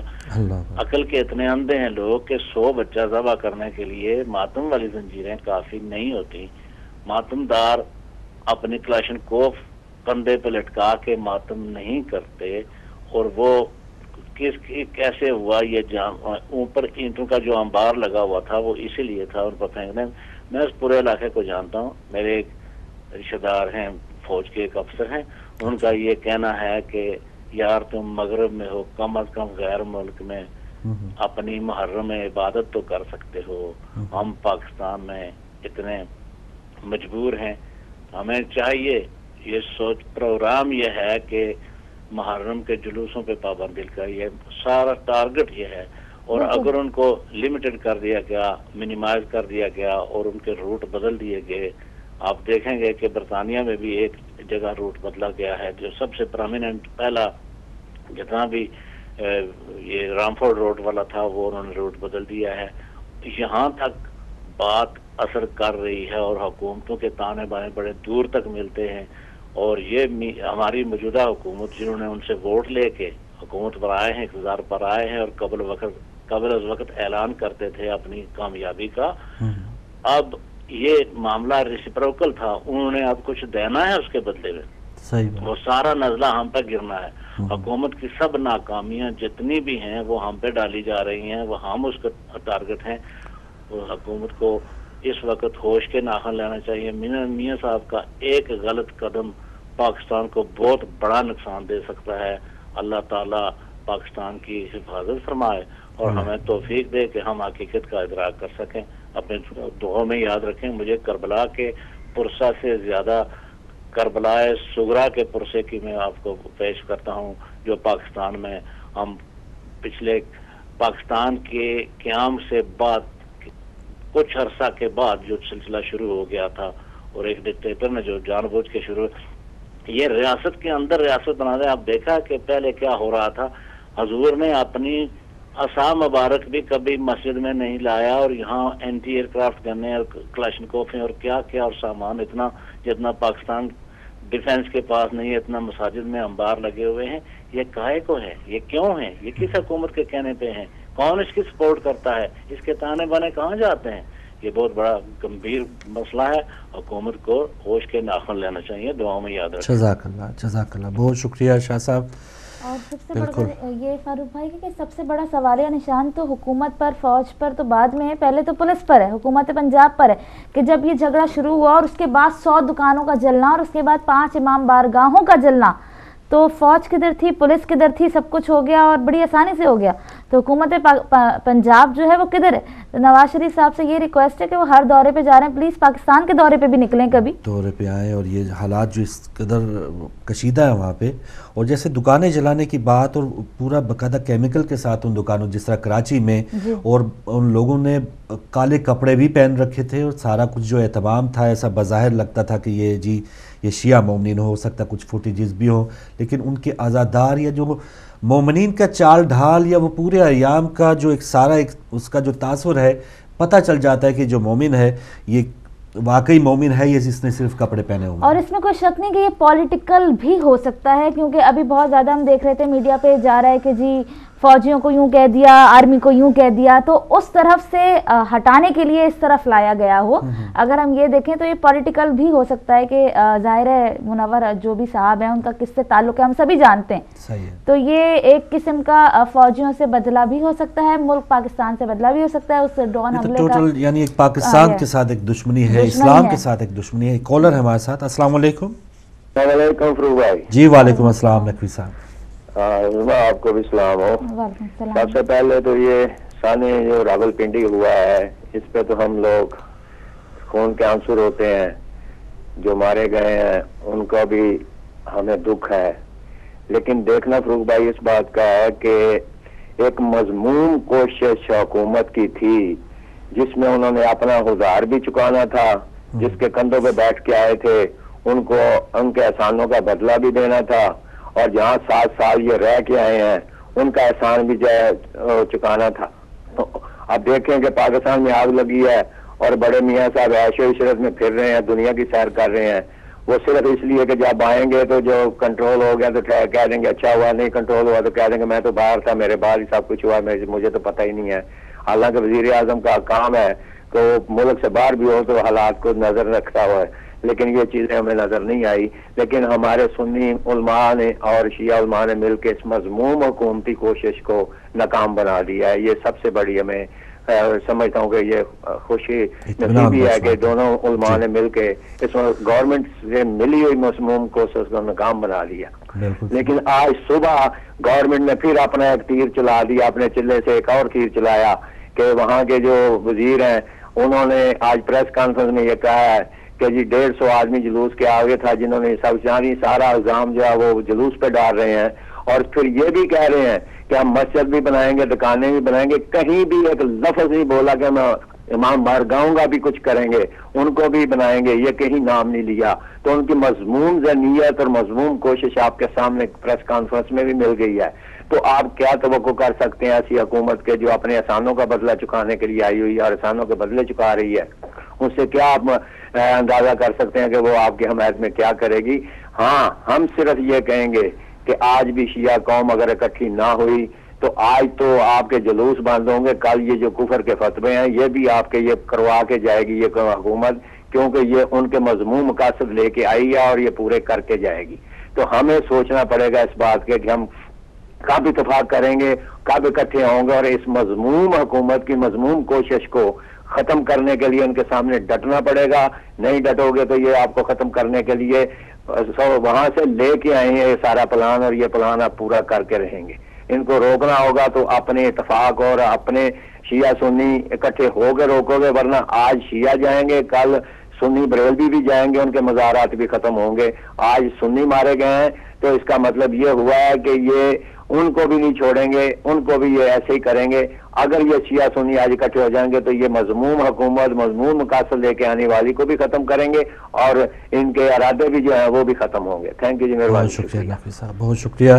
अकल के इतने अंधे हैं लोग कि 100 बच्चा ज़बह करने के लिए मातम वाली जंजीरें काफ़ी नहीं होती। मातमदार अपनी क्लाशनकोफ कंधे पे लटका के मातम नहीं करते। और वो कैसे हुआ ये ऊपर ईंटों का जो अंबार लगा हुआ था वो इसीलिए था उन पर फेंकने। मैं उस पूरे इलाके को जानता हूँ, मेरे एक रिश्तेदार हैं, फौज के एक अफसर हैं, उनका ये कहना है कि यार तुम मगरब में हो, कम अज कम गैर मुल्क में अपनी मुहर्रम में इबादत तो कर सकते हो। हम पाकिस्तान में इतने मजबूर हैं, हमें चाहिए ये सोच प्रोग्राम ये है कि मुहर्रम के जुलूसों पे पाबंदी का ये सारा टारगेट ये है। और अगर उनको लिमिटेड कर दिया गया, मिनिमाइज कर दिया गया और उनके रूट बदल दिए गए, आप देखेंगे कि बरतानिया में भी एक जगह रूट बदला गया है। जो सबसे प्रोमिनेंट पहला जितना भी ये रामफोर्ड रोड वाला था वो उन्होंने रूट बदल दिया है। यहाँ तक बात असर कर रही है और हुकूमतों के ताने बाने बड़े दूर तक मिलते हैं। और ये हमारी मौजूदा हुकूमत जिन्होंने उनसे वोट लेके हुकूमत पर आए हैं, इक़्तिदार पर आए हैं और कबल वक्त ऐलान करते थे अपनी कामयाबी का, अब ये मामला रेसिप्रोकल था, उन्होंने अब कुछ देना है उसके बदले में। सही वो सारा नजला हम पे गिरना है। हुकूमत की सब नाकामियां जितनी भी हैं वो हम पे डाली जा रही हैं, वो हम उसका टारगेट हैं। हुकूमत को इस वक्त होश के नाखन लेना चाहिए। मियां साहब का एक गलत कदम पाकिस्तान को बहुत बड़ा नुकसान दे सकता है। अल्लाह ताला पाकिस्तान की हिफाजत फरमाए और हमें तौफीक दे कि हम हकीकत का इदराक कर सकें। अपने दुआ में याद रखें, मुझे करबला के पुरसा से ज्यादा करबलाए सुगरा के पुरसे की मैं आपको पेश करता हूँ, जो पाकिस्तान में हम पिछले पाकिस्तान के क़याम से बाद कुछ अरसा के बाद जो सिलसिला शुरू हो गया था और एक डिक्टेटर ने जो जानबूझ के शुरू ये रियासत के अंदर रियासत बना दे। आप देखा कि पहले क्या हो रहा था, हजूर ने अपनी असा मुबारक भी कभी मस्जिद में नहीं लाया और यहाँ एंटी एयरक्राफ्ट गन्ने और क्लाशनकोफ और क्या क्या और सामान इतना जितना पाकिस्तान डिफेंस के पास नहीं है, इतना मसाजिद में अंबार लगे हुए हैं। ये काहे को है, ये क्यों है, ये किस हुकूमत के कहने पे है, कौन इसकी सपोर्ट करता है, इसके ताने बाने कहाँ जाते हैं? ये बहुत बड़ा गंभीर मसला है। हुकूमत को होश के नाखुन लेना चाहिए। दुआओं में याद रखें। जज़ाकल्लाह, बहुत शुक्रिया शाह साहब। और सबसे बढ़कर ये फारूक भाई कि सबसे बड़ा सवालिया निशान तो हुकूमत पर, फौज पर तो बाद में है, पहले तो पुलिस पर है, हुकूमत पंजाब पर है कि जब ये झगड़ा शुरू हुआ और उसके बाद 100 दुकानों का जलना और उसके बाद 5 इमाम बारगाहों का जलना, तो फौज किधर थी, पुलिस किधर थी, सब कुछ हो गया और बड़ी आसानी से हो गया। तो हुकूमत पंजाब जो है वो किधर है? तो नवाज शरीफ साहब से ये रिक्वेस्ट है कि वो हर दौरे पे जा रहे हैं, प्लीज़ पाकिस्तान के दौरे पे भी निकलें, कभी दौरे पे आए। और ये हालात जो इस कदर कशीदा है वहाँ पे, और जैसे दुकानें जलाने की बात और पूरा बाकायदा केमिकल के साथ उन दुकानों, जिस तरह कराची में, और उन लोगों ने काले कपड़े भी पहन रखे थे और सारा कुछ जो एहतमाम था, ऐसा बज़ाहिर लगता था कि ये शिया मोमिन हो सकता, कुछ फुटेजेस भी हो, लेकिन उनके आज़ादार या जो मोमिनीन का चाल ढाल या वो पूरे अयाम का जो एक सारा एक उसका जो तासुर है, पता चल जाता है कि जो मोमिन है ये वाकई मोमिन है, ये जिसने सिर्फ कपड़े पहने हुए। और इसमें कोई शक नहीं कि ये पॉलिटिकल भी हो सकता है, क्योंकि अभी बहुत ज़्यादा हम देख रहे थे मीडिया पे जा रहा है कि जी फौजियों को यूं कह दिया, आर्मी को यूं कह दिया, तो उस तरफ से हटाने के लिए इस तरफ लाया गया हो। अगर हम ये देखें तो ये पॉलिटिकल भी हो सकता है कि जाहिर है मुनव्वर जो भी साहब हैं उनका किससे ताल्लुक है हम सभी जानते हैं। सही है। तो ये एक किस्म का फौजियों से बदला भी हो सकता है, मुल्क पाकिस्तान से बदला भी हो सकता है उस ड्रोन हमले का। टोटल यानी एक पाकिस्तान के साथ एक दुश्मनी है, इस्लाम के साथ एक दुश्मनी है। कॉलर है हमारे साथ। अस्सलाम वालेकुम। फरूक भाई जी वालेकुम अस्सलाम नकवी साहब। आपको भी सलाम हो। सबसे पहले तो ये साने जो रावलपिंडी हुआ है इस पे तो हम लोग खून के आंसू रोते हैं, जो मारे गए हैं उनका भी हमें दुख है। लेकिन देखना फरूक भाई इस बात का है कि एक मजमूम कोशिश हुकूमत की थी जिसमें उन्होंने अपना हुजार भी चुकाना था, जिसके कंधों पे बैठ के आए थे उनको उनके एहसानों का बदला भी देना था, और जहाँ 7 साल ये रह के आए हैं उनका एहसान भी चुकाना था। तो अब देखें कि पाकिस्तान में आग लगी है और बड़े मियाँ साहब ऐशो इशरत में फिर रहे हैं, दुनिया की सैर कर रहे हैं। वो सिर्फ इसलिए कि जब आएंगे तो जो कंट्रोल हो गया तो कह देंगे अच्छा हुआ, नहीं कंट्रोल हुआ तो कह देंगे मैं तो बाहर था, मेरे बाहर ही सब कुछ हुआ, मुझे तो पता ही नहीं है। हालांकि वजीर आजम का काम है कि वो मुल्क से बाहर भी हो तो हालात को नजर रखता हुआ है, लेकिन ये चीजें हमें नजर नहीं आई। लेकिन हमारे सुन्नी उलमा ने और शिया उलमा ने मिलकर इस मजमूम हुकूमती कोशिश को नाकाम बना दिया है। ये सबसे बड़ी हमें समझता हूँ कि ये खुशी नसीबी है कि दोनों उलमा ने मिलके इस गवर्नमेंट से मिली हुई मजमूम कोशिश को नाकाम बना लिया। लेकिन आज सुबह गवर्नमेंट ने फिर अपना एक तीर चला दिया, अपने चिल्ले से एक और तीर चलाया कि वहाँ के जो वजीर हैं उन्होंने आज प्रेस कॉन्फ्रेंस में ये कहा है कि जी 150 आदमी जुलूस के आगे था जिन्होंने सब जानी सारा इल्जाम जो है वो जुलूस पे डाल रहे हैं, और फिर ये भी कह रहे हैं कि हम मस्जिद भी बनाएंगे, दुकानें भी बनाएंगे। कहीं भी एक लफ्ज नहीं बोला कि मैं इमाम बारगाहों का भी कुछ करेंगे, उनको भी बनाएंगे, ये कहीं नाम नहीं लिया। तो उनकी मजमूम ज़नीयत और मजमूम कोशिश आपके सामने प्रेस कॉन्फ्रेंस में भी मिल गई है। तो आप क्या तवक्को कर सकते हैं ऐसी हुकूमत के जो अपने एहसानों का बदला चुकाने के लिए आई हुई है और एहसानों के बदले चुका रही है, उससे क्या आप अंदाजा कर सकते हैं कि वो आपकी हमायत में क्या करेगी। हाँ, हम सिर्फ ये कहेंगे कि आज भी शिया कौम अगर इकट्ठी ना हुई तो आज तो आपके जुलूस बंद होंगे, कल ये जो कुफर के फतवे हैं ये भी आपके ये करवा के जाएगी ये हुकूमत, क्योंकि ये उनके मजमूम मकासद लेके आई है और ये पूरे करके जाएगी। तो हमें सोचना पड़ेगा इस बात के कि हम कब इत्तेफाक करेंगे, कब इकट्ठे होंगे और इस मजमूम हुकूमत की मजमूम कोशिश को खत्म करने के लिए उनके सामने डटना पड़ेगा। नहीं डटोगे तो ये आपको खत्म करने के लिए वहां से लेके आए हैं ये सारा प्लान, और ये प्लान आप पूरा करके रहेंगे। इनको रोकना होगा तो अपने इत्तेफाक और अपने शिया सुन्नी इकट्ठे होकर रोकोगे, वरना आज शिया जाएंगे, कल सुन्नी बरेलवी भी जाएंगे, उनके मज़ारात भी खत्म होंगे। आज सुन्नी मारे गए हैं तो इसका मतलब ये हुआ है कि ये उनको भी नहीं छोड़ेंगे, उनको भी ये ऐसे ही करेंगे। अगर ये शिया सुन्नी आज इकट्ठे हो जाएंगे तो ये मजमूम हुकूमत मजमूम मकासद लेके आने वाली को भी खत्म करेंगे और इनके इरादे भी जो है वो भी खत्म होंगे। थैंक यू जी, मेहरबानी। बहुत शुक्रिया नकवी साहब, बहुत शुक्रिया।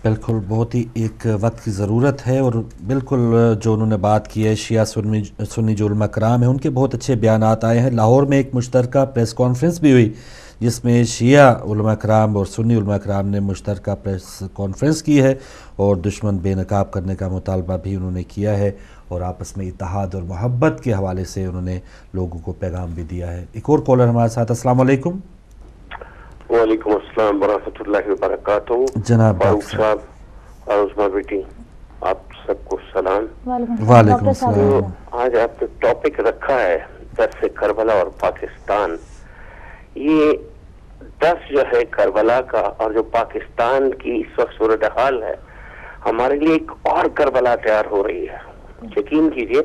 बिल्कुल बहुत ही एक वक्त की ज़रूरत है, और बिल्कुल जो उन्होंने बात की है शिया सुन्नी जो उलमा कराम है उनके बहुत अच्छे बयानात आए हैं। लाहौर में एक मुश्तरका प्रेस कॉन्फ्रेंस भी हुई जिसमें शिया उलमा कराम और सुन्नी उलमा कराम ने मुश्तरका प्रेस कॉन्फ्रेंस की है और दुश्मन बेनकाब करने का मुतालबा भी उन्होंने किया है, और आपस में इत्तेहाद और मोहब्बत के हवाले से उन्होंने लोगों को पैगाम भी दिया है। एक और कॉलर हमारे साथ। अस्सलाम वालेकुम। वालेकुम अस्सलाम वरहमतुल्लाहि वबरकातुहू। जनाब फारूक साहब और उस्मा बेटी, आप सबको सलाम। वालेकुम सलाम। तो आज आपने टॉपिक रखा है दर्स करबला और पाकिस्तान। ये दर्स जो है करबला का और जो पाकिस्तान की इस वक्त सूरत हाल है, हमारे लिए एक और करबला तैयार हो रही है। यकीन कीजिए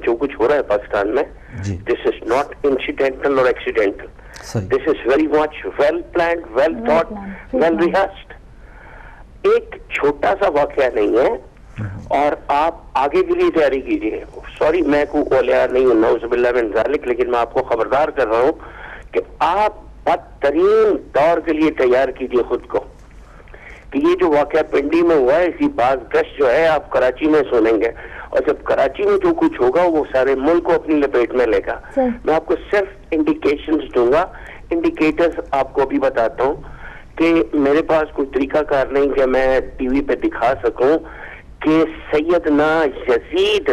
जो कुछ हो रहा है पाकिस्तान में, दिस इज नॉट इंसिडेंटल और accidental, this is very much well planned, well thought, well rehearsed. एक छोटा सा वाकया नहीं है, और आप आगे के लिए तैयारी कीजिए। सॉरी मैं कोई औलिया नहीं हूं, नऊज़ुबिल्लाह मिन ज़ालिक, लेकिन मैं आपको खबरदार कर रहा हूं कि आप बदतरीन दौर के लिए तैयार कीजिए खुद को। कि ये जो वाकया पिंडी में हुआ है, इसी बात गश्त जो है आप कराची में सुनेंगे, और जब कराची में जो कुछ होगा वो सारे मुल्क को अपनी लपेट में लेगा। मैं आपको सिर्फ इंडिकेशंस दूंगा, इंडिकेटर्स आपको अभी बताता हूँ कि मेरे पास कोई तरीकाकार नहीं कि मैं टीवी पे दिखा सकूं کہ سیدنا یزید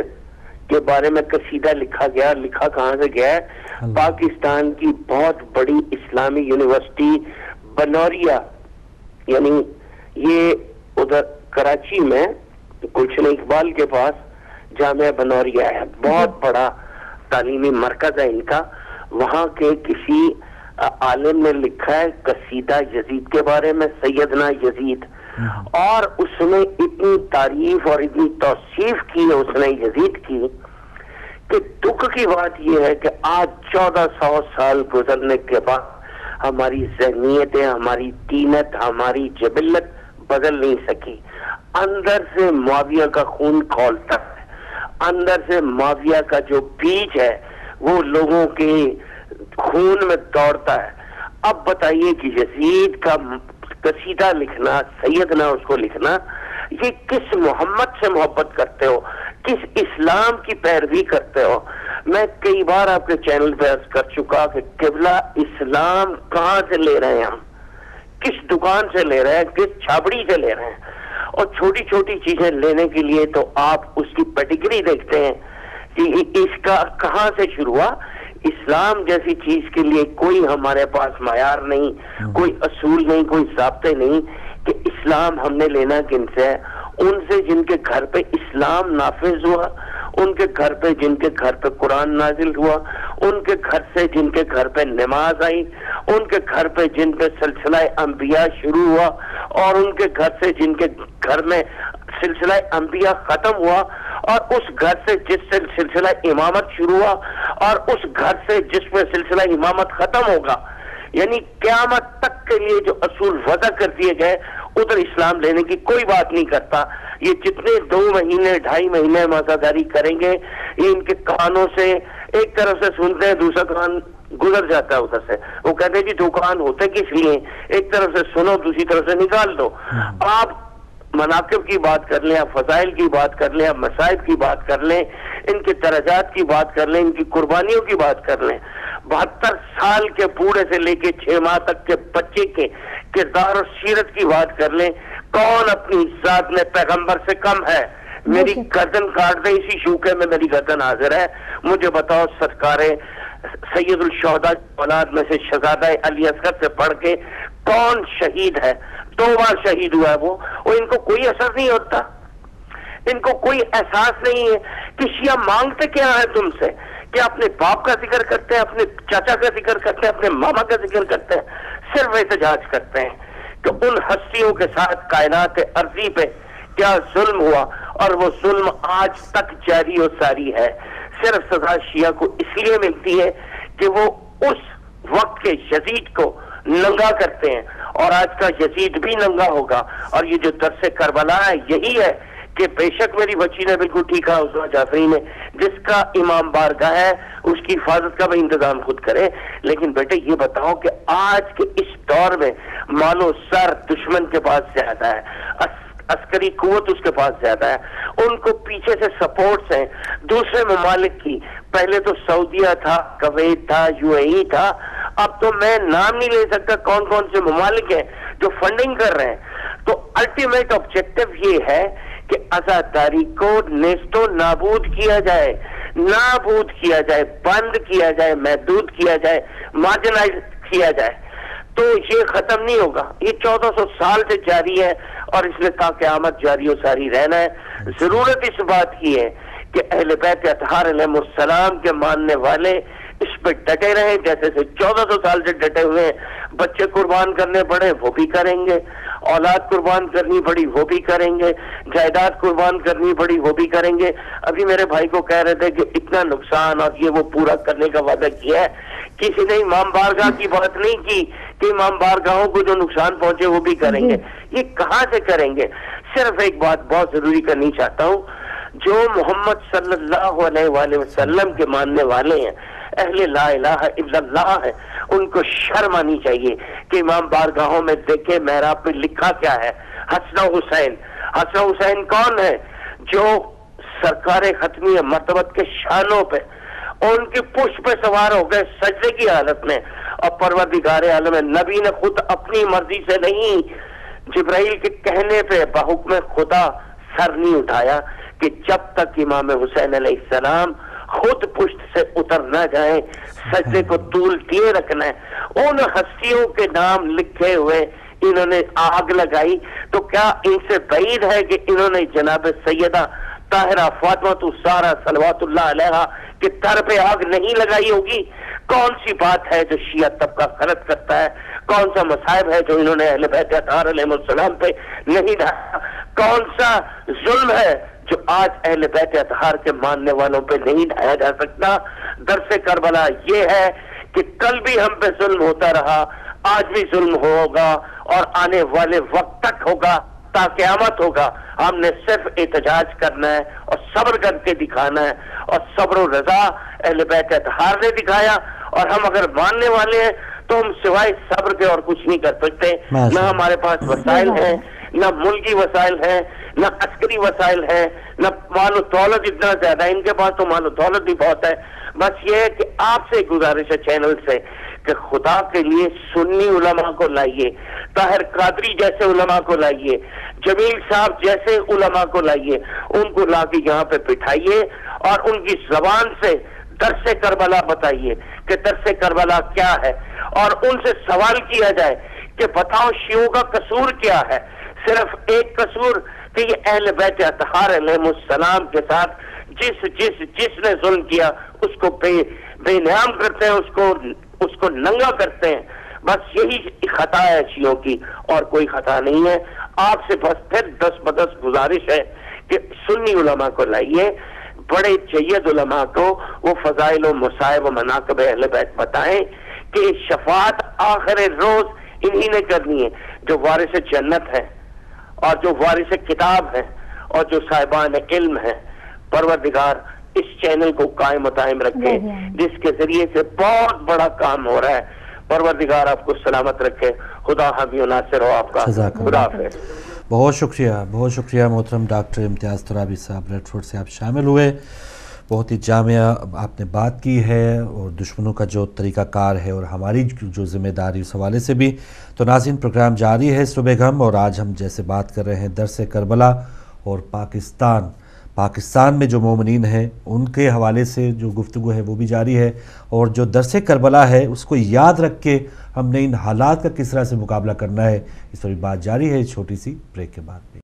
کے بارے میں قصیدہ لکھا گیا. لکھا کہاں سے گیا ہے؟ پاکستان کی بہت بڑی اسلامی یونیورسٹی بنوریا، یعنی یہ ادھر کراچی میں گلشن اقبال کے پاس جامعہ بنوریا ہے، بہت بڑا تعلیمی مرکز ہے ان کا. وہاں کے کسی عالم نے لکھا ہے قصیدہ یزید کے بارے میں، سیدنا یزید، اور اس نے اتنی تعریف اور اتنی توصیف کی ہے اس نے یزید کی کہ دکھ کی بات یہ ہے کہ آج 1400 سال گزرنے کے بعد ہماری ذہنیتیں، ہماری دینت، ہماری جبلت بدل نہیں سکی. اندر سے معاویہ کا خون کھولتا ہے، اندر سے معاویہ کا جو بیج ہے وہ لوگوں کے خون میں دوڑتا ہے. اب بتائیے کہ یزید کا قصیدہ لکھنا، سیدنا اس کو لکھنا، یہ کس محمد سے محبت کرتے ہو، کس اسلام کی پیروی کرتے ہو؟ میں کئی بار آپ کے چینل پہ عرض کر چکا کہ قبلہ اسلام کہاں سے لے رہے ہیں، ہم کس دکان سے لے رہے ہیں، کس چھابڑی سے لے رہے ہیں. اور چھوٹی چھوٹی چیزیں لینے کے لیے تو آپ اس کی پیڈگری دیکھتے ہیں کہ اس کا کہاں سے شروع ہوا. اسلام جیسی چیز کے لیے کوئی ہمارے پاس معیار نہیں، کوئی اصول نہیں، کوئی ضابطے نہیں کہ اسلام ہم نے لینا کن سے ہے. ان سے جن کے گھر پہ اسلام نافذ ہوا، ان کے گھر پہ جن کے گھر پہ قرآن نازل ہوا، ان کے گھر سے جن کے گھر پہ نماز آئی، ان کے گھر پہ جن پہ سلسلہ انبیاء شروع ہوا، اور ان کے گھر سے جن کے گھر میں سلسلہ انبیاء ختم ہوا، اور اس گھر سے جس سے سلسلہ امامت شروع ہوا، اور اس گھر سے جس میں سلسلہ امامت ختم ہوگا. یعنی قیامت تک کے لیے جو اصول وضع کر دیے گئے ادھر اسلام لینے کی کوئی بات نہیں کرتا. یہ جتنے 2 مہینے 2.5 مہینے مازاداری کریں گے، یہ ان کے کانوں سے ایک طرف سے سنتے ہیں، دوسرا کان گزر جاتا ہے ادھر سے. وہ کہتے ہیں جی 2 کان ہوتے کس لیے، ایک طرف سے سنو دوسری طرف سے نکال دو. آپ مناقب کی بات کر لیں، آپ فضائل کی بات کر لیں، آپ مصائب کی بات کر لیں، ان کے درجات کی بات کر لیں، ان کی قربانیوں کی بات کر لیں. 72 سال کے بوڑھے سے لے کے 6 ماہ تک کے بچے کے کردار اور سیرت کی بات کر لیں. کون اپنی ذات میں پیغمبر سے کم ہے؟ میری گردن کاٹ دیں، اسی شوکے میں میری گردن حاضر ہے. مجھے بتاؤ سرکار سید الشہداء اولاد میں سے شہزادہ علی اصغر سے پڑھ کے کون شہید ہے؟ 2 بار شہید ہوا ہے وہ، اور ان کو کوئی اثر نہیں ہوتا، ان کو کوئی احساس نہیں ہے کہ شیعہ مانگتے کیا ہے تم سے؟ کہ اپنے باپ کا ذکر کرتے ہیں، اپنے چاچا کا ذکر کرتے ہیں، اپنے ماما کا ذکر کرتے ہیں، صرف احتجاج کرتے ہیں کہ ان ہستیوں کے ساتھ کائنات ارضی پہ کیا ظلم ہوا، اور وہ ظلم آج تک جاری و ساری ہے. صرف سزا شیعہ کو اس لیے ملتی ہے کہ وہ اس وقت کے یزید کو ننگا کرتے ہیں، اور آج کا یزید بھی ننگا ہوگا. اور یہ جو درس کربلا ہے یہی ہے کہ بے شک میری بچی نے بالکل ٹھیک کہا عثمان جعفری نے، جس کا امام بارگاہ ہے اس کی حفاظت کا بھی انتظام خود کرے. لیکن بیٹے یہ بتاؤ کہ آج کے اس دور میں مال و سر دشمن کے پاس زیادہ ہے، عسکری قوت اس کے پاس زیادہ ہے، ان کو پیچھے سے سپورٹس ہیں دوسرے ممالک کی. پہلے تو سعودیہ تھا، کویت تھا، UAE تھا، اب تو میں نام نہیں لے سکتا کون کون سے ممالک ہیں جو فنڈنگ کر رہے ہیں. تو الٹیمیٹ آبجیکٹو یہ ہے کہ عزاداری کو نیست و نابود کیا جائے، نابود کیا جائے، بند کیا جائے، محدود کیا جائے، مارجنائز کیا جائے. تو یہ ختم نہیں ہوگا، یہ 1400 سال سے جاری ہے، اور اس نے تا قیامت جاری و ساری رہنا ہے. ضرورت اس بات کی ہے کہ اہل بیت اطہار علیہ السلام کے ماننے والے اس پہ ڈٹے رہیں، جیسے سے 1400 سال سے ڈٹے ہوئے ہیں. بچے قربان کرنے پڑے وہ بھی کریں گے، اولاد قربان کرنی پڑی وہ بھی کریں گے، جائیداد قربان کرنی پڑی وہ بھی کریں گے. ابھی میرے بھائی کو کہہ رہے تھے کہ اتنا نقصان اور یہ وہ پورا کرنے کا وعدہ کیا ہے. کسی نے امام بارگاہ کی بات نہیں کی کہ امام بارگاہوں کو جو نقصان پہنچے وہ بھی کریں گے. یہ کہاں سے کریں گے؟ صرف ایک بات بہت ضروری کرنی چاہتا ہوں، جو محمد صلی اللہ علیہ وآلہ وسلم کے ماننے والے ہیں، اہل لا الہ الا اللہ ہے، ان کو شرم آنی چاہیے کہ امام بارگاہوں میں دیکھیں محراب پہ لکھا کیا ہے، حسن و حسین. حسن و حسین کون ہے؟ جو سرکار ختمی مرتبت کے شانوں پہ ان کی پشت پہ سوار ہو گئے سجدے کی حالت میں، اور پروردگار عالم نبی نے خود اپنی مرضی سے نہیں، جبرائیل کے کہنے پہ بحکم خدا सर नहीं उठाया कि जब तक इमाम हुसैन अलैहिस्सलाम खुद पुश्त से उतर न जाए, सजदे को तूल दिए रखना है। उन हस्तियों के नाम लिखे हुए इन्होंने आग लगाई, तो क्या इनसे बैद है कि इन्होंने जनाब सैयदा ताहिरा फातिमा ज़हरा सलवातुल्लाह अलैहा के तर पे आग नहीं लगाई होगी? कौन सी बात है जो शिया तबका गलत करता है? कौन सा मसाइब है जो इन्होंने अहले बैत अतहार अलैहिस्सलाम पे नहीं ढाया? कौन सा जुल्म है जो आज अहले बैत अतहार के मानने वालों पे नहीं ढाया जा सकता? दरसे करबला ये है कि कल भी हम पे जुल्म होता रहा, आज भी जुल्म होगा और आने वाले वक्त तक होगा, ता क़यामत होगा। हमने सिर्फ एहतजाज करना है और सब्र करके दिखाना है, और सब्र और रजा अहले बैत अतहार ने दिखाया, और हम अगर मानने वाले हैं तो हम सिवाय सब्र के और कुछ नहीं कर सकते। ना हमारे पास वसाइल है, ना मुल्की वसाइल है, ना अस्करी वसाइल है, ना माल दौलत इतना ज्यादा, इनके पास तो माल दौलत भी बहुत है। बस ये है कि आपसे गुजारिश है चैनल से कि खुदा के लिए सुन्नी उलमा को लाइए, ताहिर कादरी जैसे उलमा को लाइए, जमील साहब जैसे उलमा को लाइए, उनको लाके यहाँ पे बिठाइए और उनकी जबान से दरसे करबला बताइए कि दरसे करबला क्या है, और उनसे सवाल किया जाए कि बताओ शियों का कसूर क्या है? सिर्फ एक कसूर कि ये अहले बैत अतहार अलैहिस्सलाम के साथ जिसने जुल्म किया उसको बेनियाम करते हैं, उसको नंगा करते हैं। बस यही खता है शियों की, और कोई खता नहीं है। आपसे बस फिर 10 बदस गुजारिश है कि सुन्नी उलमा को लाइए, बड़े जय्यद उलमा को वो फजाइल व मसाइब व मनाक़िब अहले बैत बताएं कि शफाअत आखिर रोज इन्हीं ने करनी है जो वारिस जन्नत है, और जो वारिस किताब है, और जो साहिबान इल्म है। परवरदिगार इस चैनल को कायम दायम रखे, जिसके जरिए से बहुत बड़ा काम हो रहा है। परवरदिगार आपको सलामत रखे। खुदा हामी नासिर हो आपका। खुदा हाफिज़। बहुत शुक्रिया मोहतरम डॉक्टर इम्तियाज़ तुराबी साहब, रेडफोर्ड से आप शामिल हुए। बहुत ही जामिया आपने बात की है, और दुश्मनों का जो तरीक़ाकार है और हमारी जो ज़िम्मेदारी उस हवाले से भी। तो नाज़रीन, प्रोग्राम जारी है सुबह गम, और आज हम जैसे बात कर रहे हैं दरसे करबला और पाकिस्तान में जो मोमिनीन हैं उनके हवाले से जो गुफ्तगू है वो भी जारी है, और जो दरसे करबला है उसको याद रख के हमने इन हालात का किस तरह से मुकाबला करना है, इस पर भी बात जारी है छोटी सी ब्रेक के बाद भी।